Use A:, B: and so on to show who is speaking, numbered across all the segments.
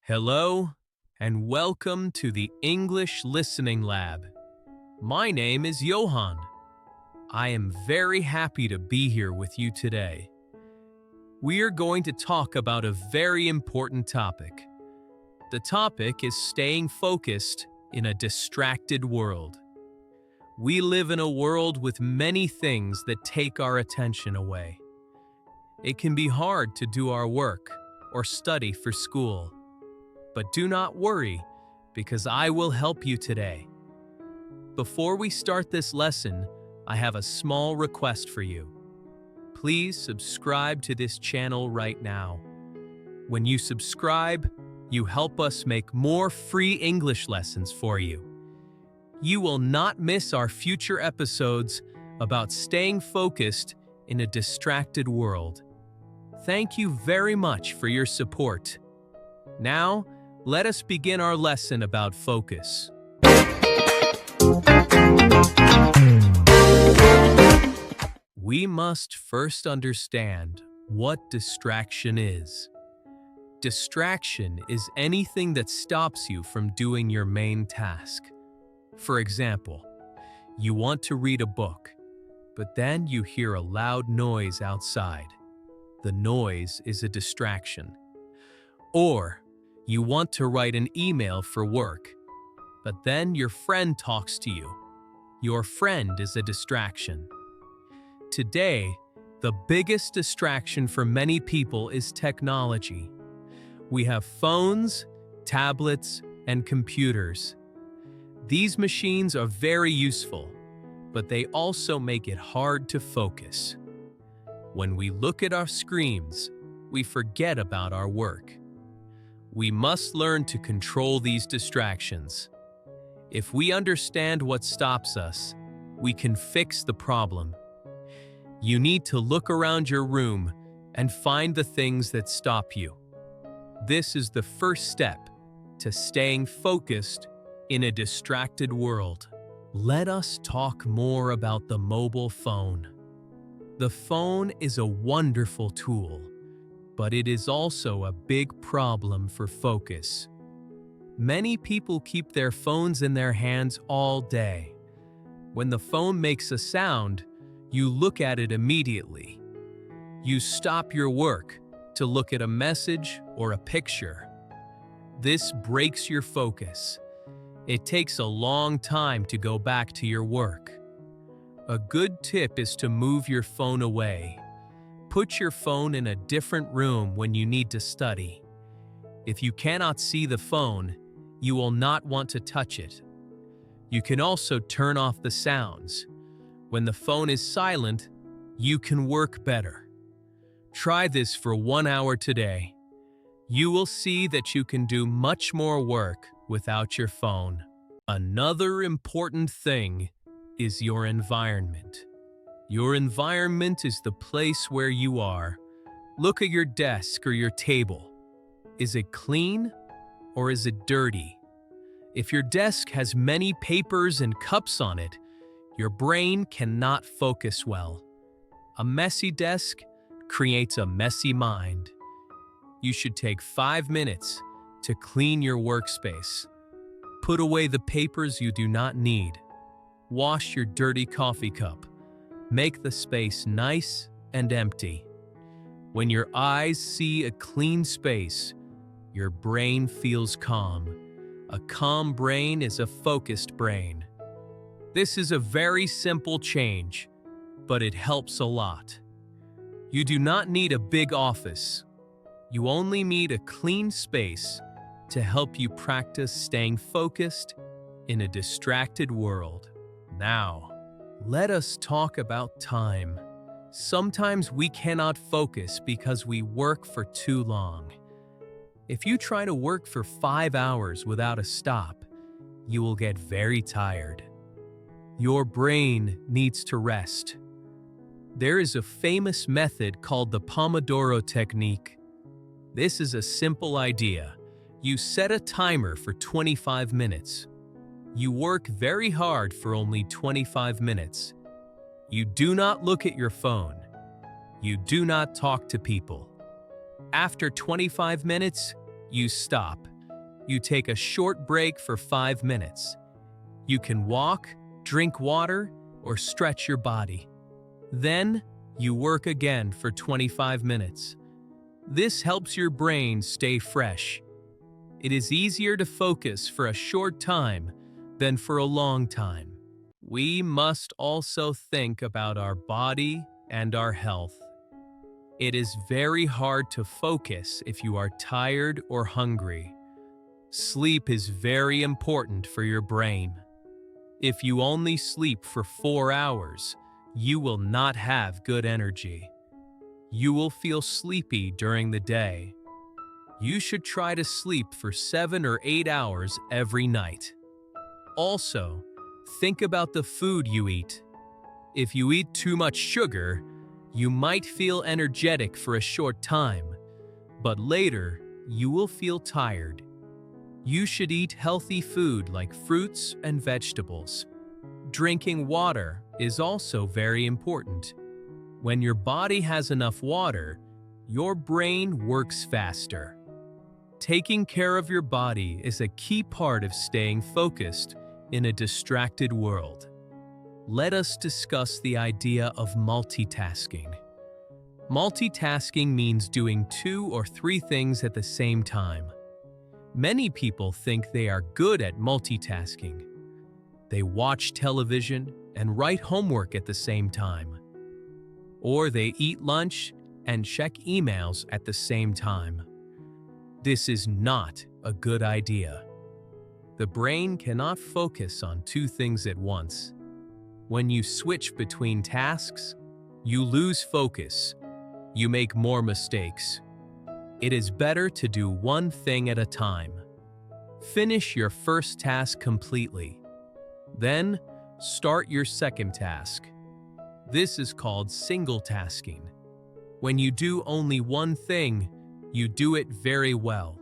A: Hello, and welcome to the English Listening Lab. My name is Johan. I am very happy to be here with you today. We are going to talk about a very important topic. The topic is staying focused in a distracted world. We live in a world with many things that take our attention away. It can be hard to do our work or study for school. But do not worry, because I will help you today. Before we start this lesson, I have a small request for you. Please subscribe to this channel right now. When you subscribe, you help us make more free English lessons for you. You will not miss our future episodes about staying focused in a distracted world. Thank you very much for your support. Now, let us begin our lesson about focus. We must first understand what distraction is. Distraction is anything that stops you from doing your main task. For example, you want to read a book, but then you hear a loud noise outside. The noise is a distraction. Or, you want to write an email for work, but then your friend talks to you. Your friend is a distraction. Today, the biggest distraction for many people is technology. We have phones, tablets, and computers. These machines are very useful, but they also make it hard to focus. When we look at our screens, we forget about our work. We must learn to control these distractions. If we understand what stops us, we can fix the problem. You need to look around your room and find the things that stop you. This is the first step to staying focused in a distracted world. Let us talk more about the mobile phone. The phone is a wonderful tool, but it is also a big problem for focus. Many people keep their phones in their hands all day. When the phone makes a sound, you look at it immediately. You stop your work to look at a message or a picture. This breaks your focus. It takes a long time to go back to your work. A good tip is to move your phone away. Put your phone in a different room when you need to study. If you cannot see the phone, you will not want to touch it. You can also turn off the sounds. When the phone is silent, you can work better. Try this for 1 hour today. You will see that you can do much more work without your phone. Another important thing is your environment. Your environment is the place where you are. Look at your desk or your table. Is it clean or is it dirty? If your desk has many papers and cups on it, your brain cannot focus well. A messy desk creates a messy mind. You should take 5 minutes to clean your workspace. Put away the papers you do not need. Wash your dirty coffee cup. Make the space nice and empty. When your eyes see a clean space, your brain feels calm. A calm brain is a focused brain. This is a very simple change, but it helps a lot. You do not need a big office. You only need a clean space to help you practice staying focused in a distracted world. Now, let us talk about time. Sometimes we cannot focus because we work for too long. If you try to work for 5 hours without a stop, you will get very tired. Your brain needs to rest. There is a famous method called the Pomodoro technique. This is a simple idea. You set a timer for 25 minutes. You work very hard for only 25 minutes. You do not look at your phone. You do not talk to people. After 25 minutes, you stop. you take a short break for 5 minutes. You can walk, drink water, or stretch your body. Then, you work again for 25 minutes. This helps your brain stay fresh. It is easier to focus for a short time than for a long time. We must also think about our body and our health. It is very hard to focus if you are tired or hungry. Sleep is very important for your brain. If you only sleep for 4 hours, you will not have good energy. You will feel sleepy during the day. You should try to sleep for 7 or 8 hours every night. Also, think about the food you eat. If you eat too much sugar, you might feel energetic for a short time, but later you will feel tired. You should eat healthy food like fruits and vegetables. Drinking water is also very important. When your body has enough water, your brain works faster. Taking care of your body is a key part of staying focused in a distracted world. Let us discuss the idea of multitasking. Multitasking means doing 2 or 3 things at the same time. Many people think they are good at multitasking. They watch television and write homework at the same time. Or they eat lunch and check emails at the same time. This is not a good idea. The brain cannot focus on 2 things at once. When you switch between tasks, you lose focus. You make more mistakes. It is better to do 1 thing at a time. Finish your first task completely. Then, start your second task. This is called single tasking. When you do only 1 thing, you do it very well.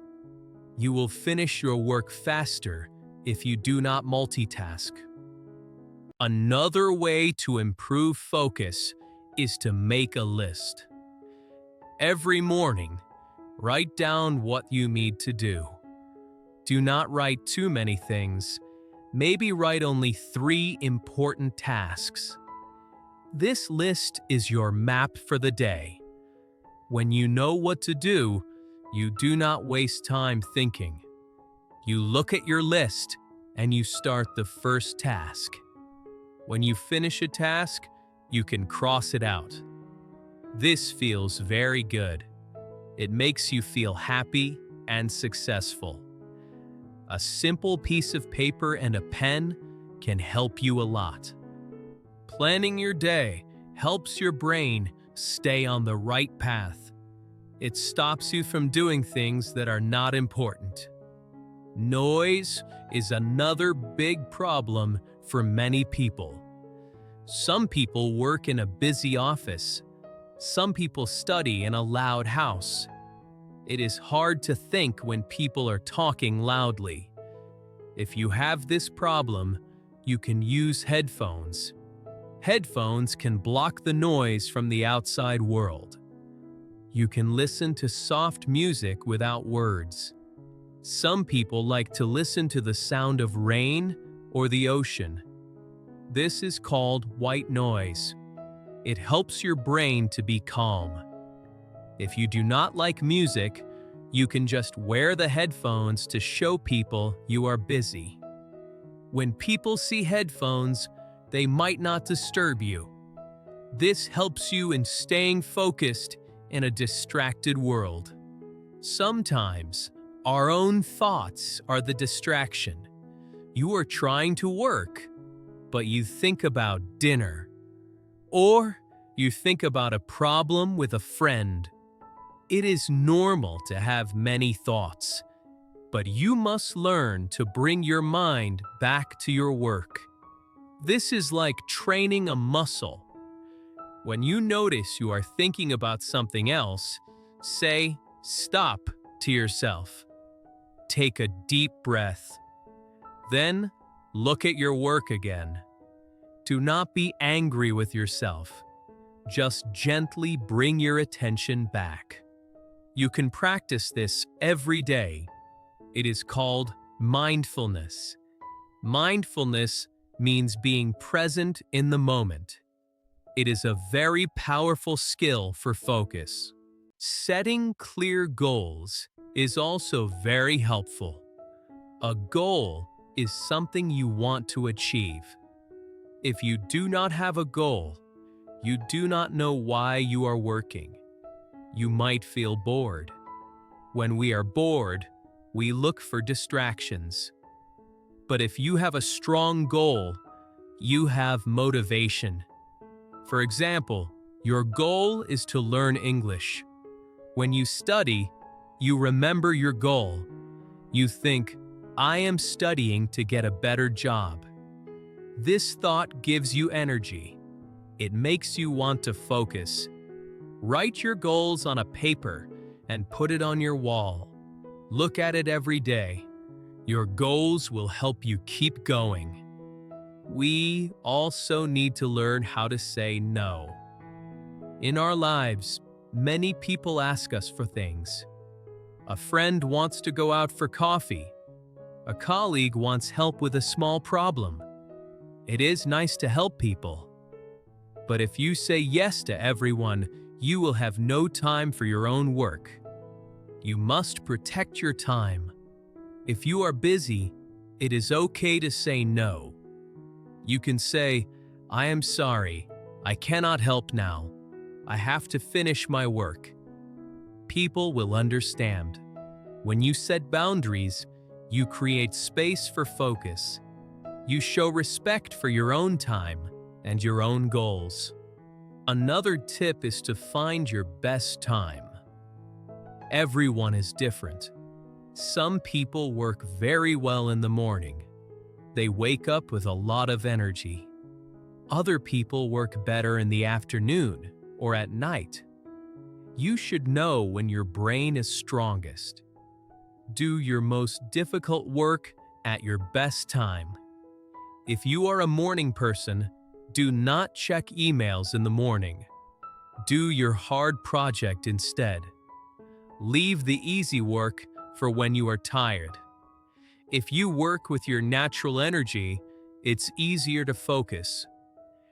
A: You will finish your work faster if you do not multitask. Another way to improve focus is to make a list. Every morning, write down what you need to do. Do not write too many things. Maybe write only 3 important tasks. This list is your map for the day. When you know what to do, you do not waste time thinking. You look at your list and you start the first task. When you finish a task, you can cross it out. This feels very good. It makes you feel happy and successful. A simple piece of paper and a pen can help you a lot. Planning your day helps your brain stay on the right path. It stops you from doing things that are not important. Noise is another big problem for many people. Some people work in a busy office. Some people study in a loud house. It is hard to think when people are talking loudly. If you have this problem, you can use headphones. Headphones can block the noise from the outside world. You can listen to soft music without words. Some people like to listen to the sound of rain or the ocean. This is called white noise. It helps your brain to be calm. If you do not like music, you can just wear the headphones to show people you are busy. When people see headphones, they might not disturb you. This helps you in staying focused in a distracted world. Sometimes, our own thoughts are the distraction. You are trying to work, but you think about dinner. Or you think about a problem with a friend. It is normal to have many thoughts, but you must learn to bring your mind back to your work. This is like training a muscle. When you notice you are thinking about something else, say "stop" to yourself. Take a deep breath. Then, look at your work again. Do not be angry with yourself. Just gently bring your attention back. You can practice this every day. It is called mindfulness. Mindfulness means being present in the moment. It is a very powerful skill for focus. Setting clear goals is also very helpful. A goal is something you want to achieve. If you do not have a goal, you do not know why you are working. You might feel bored. When we are bored, we look for distractions. But if you have a strong goal, you have motivation. For example, your goal is to learn English. When you study, you remember your goal. You think, I am studying to get a better job. This thought gives you energy. It makes you want to focus. Write your goals on a paper and put it on your wall. Look at it every day. Your goals will help you keep going. We also need to learn how to say no. In our lives, many people ask us for things. A friend wants to go out for coffee. A colleague wants help with a small problem. It is nice to help people. But if you say yes to everyone, you will have no time for your own work. You must protect your time. If you are busy, it is okay to say no. You can say, I am sorry, I cannot help now. I have to finish my work. People will understand. When you set boundaries, you create space for focus. You show respect for your own time and your own goals. Another tip is to find your best time. Everyone is different. Some people work very well in the morning. They wake up with a lot of energy. Other people work better in the afternoon or at night. You should know when your brain is strongest. Do your most difficult work at your best time. If you are a morning person, do not check emails in the morning. Do your hard project instead. Leave the easy work for when you are tired. If you work with your natural energy, it's easier to focus.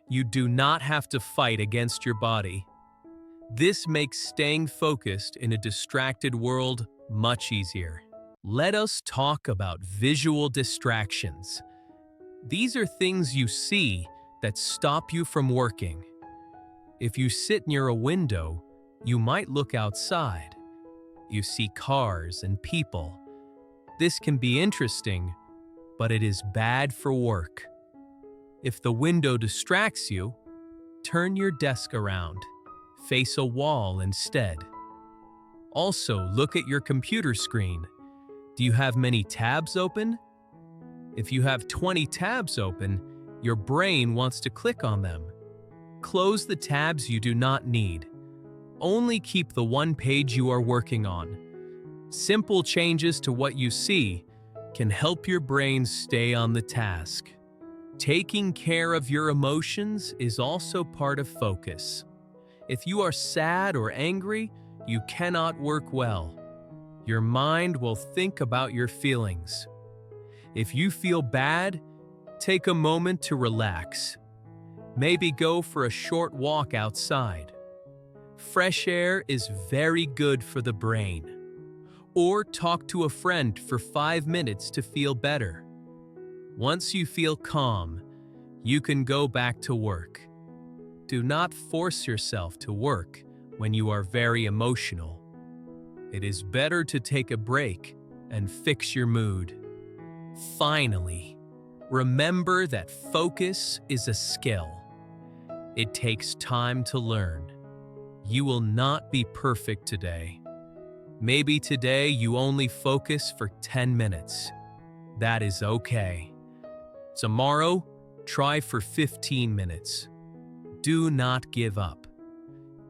A: You do not have to fight against your body. This makes staying focused in a distracted world much easier. Let us talk about visual distractions. These are things you see that stop you from working. If you sit near a window, you might look outside. You see cars and people. This can be interesting, but it is bad for work. If the window distracts you, turn your desk around. Face a wall instead. Also, look at your computer screen. Do you have many tabs open? If you have 20 tabs open, your brain wants to click on them. Close the tabs you do not need. Only keep the one page you are working on. Simple changes to what you see can help your brain stay on the task. Taking care of your emotions is also part of focus. If you are sad or angry, you cannot work well. Your mind will think about your feelings. If you feel bad, take a moment to relax. Maybe go for a short walk outside. Fresh air is very good for the brain. Or talk to a friend for 5 minutes to feel better. Once you feel calm, you can go back to work. Do not force yourself to work when you are very emotional. It is better to take a break and fix your mood. Finally, remember that focus is a skill. It takes time to learn. You will not be perfect today. Maybe today you only focus for 10 minutes. That is okay. Tomorrow, try for 15 minutes. Do not give up.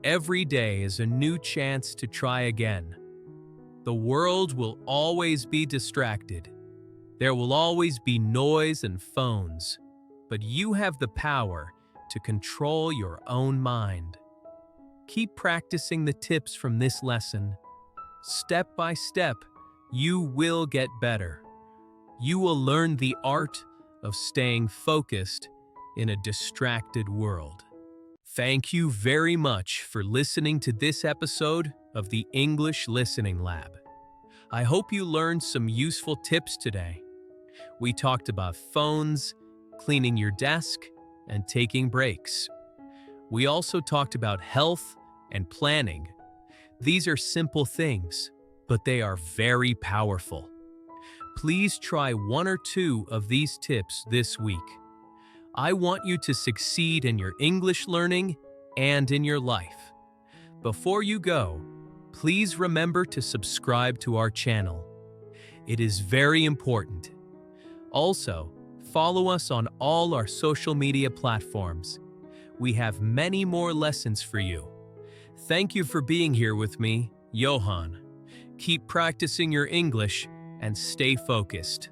A: Every day is a new chance to try again. The world will always be distracted. There will always be noise and phones, but you have the power to control your own mind. Keep practicing the tips from this lesson. Step by step, you will get better. You will learn the art of staying focused in a distracted world. Thank you very much for listening to this episode of the English Listening Lab. I hope you learned some useful tips today. We talked about phones, cleaning your desk, and taking breaks. We also talked about health and planning. These are simple things, but they are very powerful. Please try one or two of these tips this week. I want you to succeed in your English learning and in your life. Before you go, please remember to subscribe to our channel. It is very important. Also, follow us on all our social media platforms. We have many more lessons for you. Thank you for being here with me, Johan. Keep practicing your English and stay focused.